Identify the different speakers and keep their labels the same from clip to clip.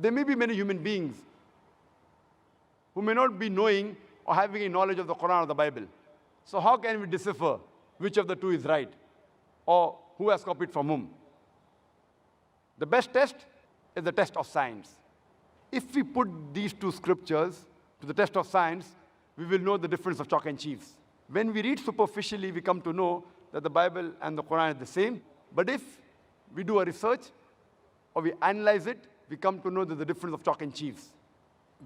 Speaker 1: There may be many human beings who may not be knowing or having a knowledge of the Quran or the Bible. So how can we decipher which of the two is right or who has copied from whom? The best test is the test of science. If we put these two scriptures to the test of science, we will know the difference of chalk and cheese. When we read superficially, we come to know that the Bible and the Quran are the same. But if we do a research or we analyze it, we come to know that the difference of chalk and cheese.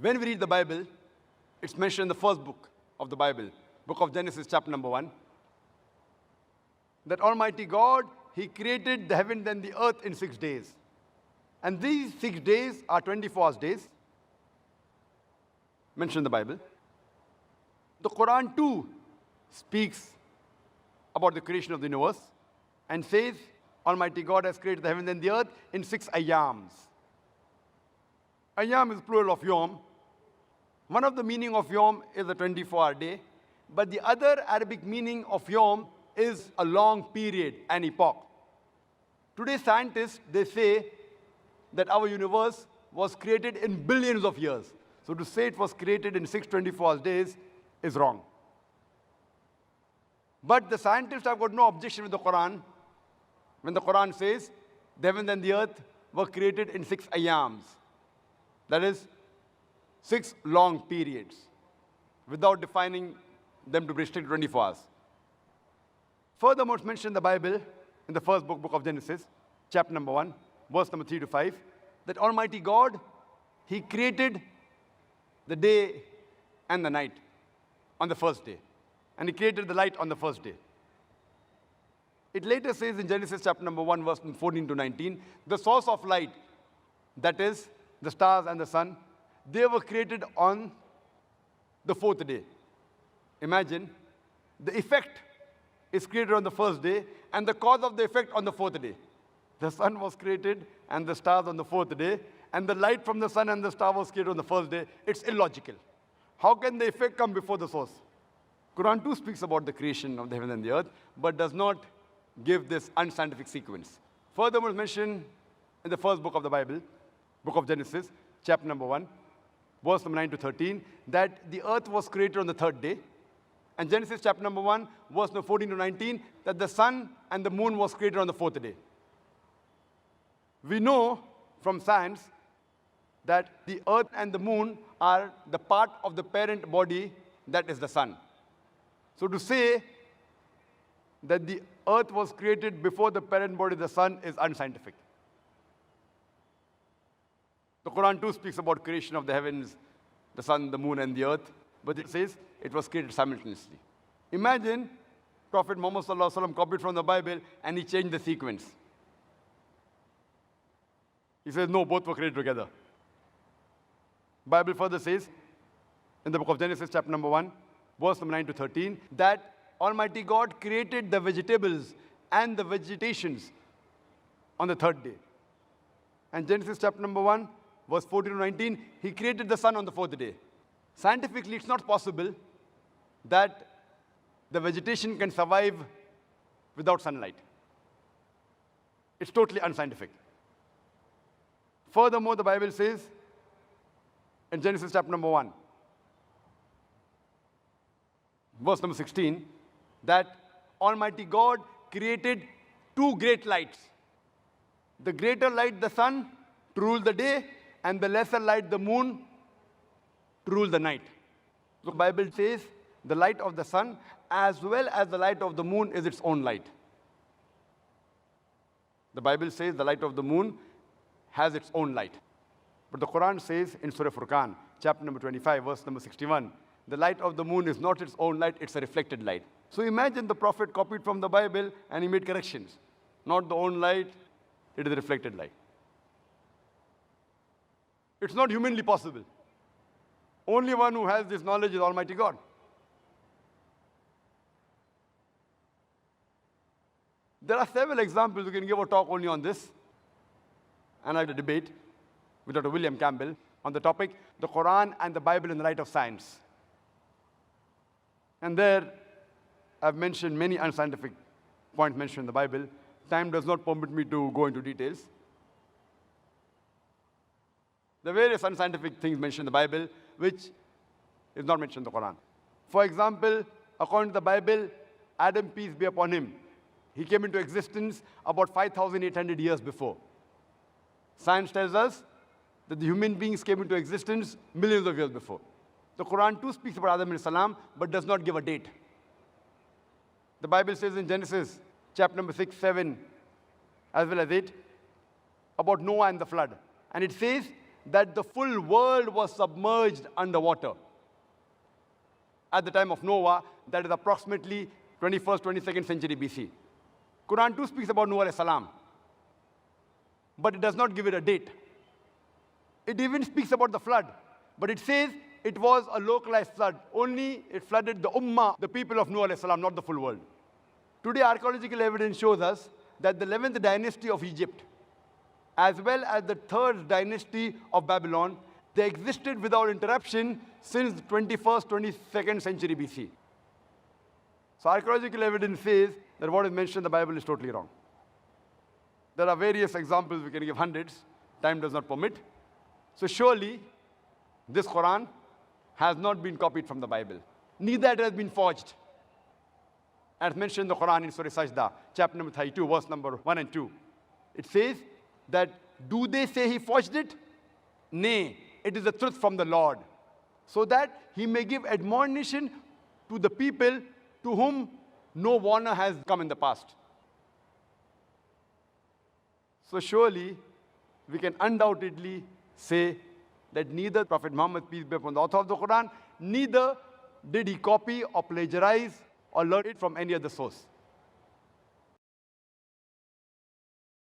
Speaker 1: When we read the Bible, it's mentioned in the first book of the Bible, book of Genesis, chapter number 1, that Almighty God, He created the heaven and the earth in 6 days. And these 6 days are 24 hours days, mentioned in the Bible. The Quran too speaks about the creation of the universe and says, Almighty God has created the heaven and the earth in 6 ayams. Ayam is plural of yom. One of the meaning of yom is a 24-hour day, but the other Arabic meaning of yom is a long period, an epoch. Today scientists, they say that our universe was created in billions of years. So to say it was created in 6 24-hour days is wrong. But the scientists have got no objection with the Quran when the Quran says the heaven and the earth were created in 6 ayams. That is, 6 long periods, without defining them to be restricted to 24 hours. Furthermore, it's mentioned in the Bible, in the first book of Genesis, chapter number 1, verse number 3 to 5, that Almighty God, He created the day and the night on the first day. And He created the light on the first day. It later says in Genesis chapter number 1, verse 14 to 19, the source of light, that is, the stars and the sun, they were created on the 4th day. Imagine, the effect is created on the first day, and the cause of the effect on the 4th day. The sun was created and the stars on the 4th day, and the light from the sun and the star was created on the first day. It's illogical. How can the effect come before the source? Quran too speaks about the creation of the heaven and the earth, but does not give this unscientific sequence. Furthermore, it's mentioned in the first book of the Bible, book of Genesis, chapter number 1, verse number 9 to 13, that the earth was created on the 3rd day. And Genesis chapter number 1, verse number 14 to 19, that the sun and the moon was created on the 4th day. We know from science that the earth and the moon are the part of the parent body, that is the sun. So to say that the earth was created before the parent body, the sun, is unscientific. The Quran too speaks about creation of the heavens, the sun, the moon, and the earth, but it says it was created simultaneously. Imagine Prophet Muhammad ﷺ copied from the Bible and he changed the sequence. He says, no, both were created together. Bible further says, in the book of Genesis, chapter number 1, verse number 9 to 13, that Almighty God created the vegetables and the vegetations on the 3rd day. And Genesis chapter number 1, verse 14 to 19, He created the sun on the 4th day. Scientifically, it's not possible that the vegetation can survive without sunlight. It's totally unscientific. Furthermore, the Bible says in Genesis chapter number 1, verse number 16, that Almighty God created 2 great lights. The greater light, the sun, to rule the day, and the lesser light, the moon, to rule the night. So the Bible says the light of the sun as well as the light of the moon is its own light. The Bible says the light of the moon has its own light. But the Quran says in Surah Furqan, chapter number 25, verse number 61, the light of the moon is not its own light, it's a reflected light. So imagine the Prophet copied from the Bible and he made corrections. Not the own light, it is a reflected light. It's not humanly possible. Only one who has this knowledge is Almighty God. There are several examples. We can give a talk only on this. And I had a debate with Dr. William Campbell on the topic, the Quran and the Bible in the light of science. And there, I've mentioned many unscientific points mentioned in the Bible. Time does not permit me to go into details. There are various unscientific things mentioned in the Bible which is not mentioned in the Quran. For example, according to the Bible, Adam, peace be upon him, he came into existence about 5,800 years before. Science tells us that the human beings came into existence millions of years before. The Quran too speaks about Adam salam, but does not give a date. The Bible says in Genesis, chapter number 6, 7, as well as 8, about Noah and the flood. And it says that the full world was submerged underwater. At the time of Noah, that is approximately 21st, 22nd century BC. Quran too speaks about Noah salam, but it does not give it a date. It even speaks about the flood, but it says it was a localized flood. Only it flooded the ummah, the people of Noah salam, not the full world. Today, archaeological evidence shows us that the 11th dynasty of Egypt, as well as the 3rd dynasty of Babylon, they existed without interruption since the 21st, 22nd century BC. So archaeological evidence says that what is mentioned in the Bible is totally wrong. There are various examples, we can give hundreds, time does not permit. So surely, this Quran has not been copied from the Bible. Neither it has been forged. As mentioned in the Quran in Surah Sajda, chapter number 32, verse number 1 and 2. It says that, do they say he forged it? Nay, it is the truth from the Lord, so that he may give admonition to the people to whom no warner has come in the past. So surely, we can undoubtedly say that neither Prophet Muhammad, peace be upon the author of the Quran, neither did he copy or plagiarize or learn it from any other source.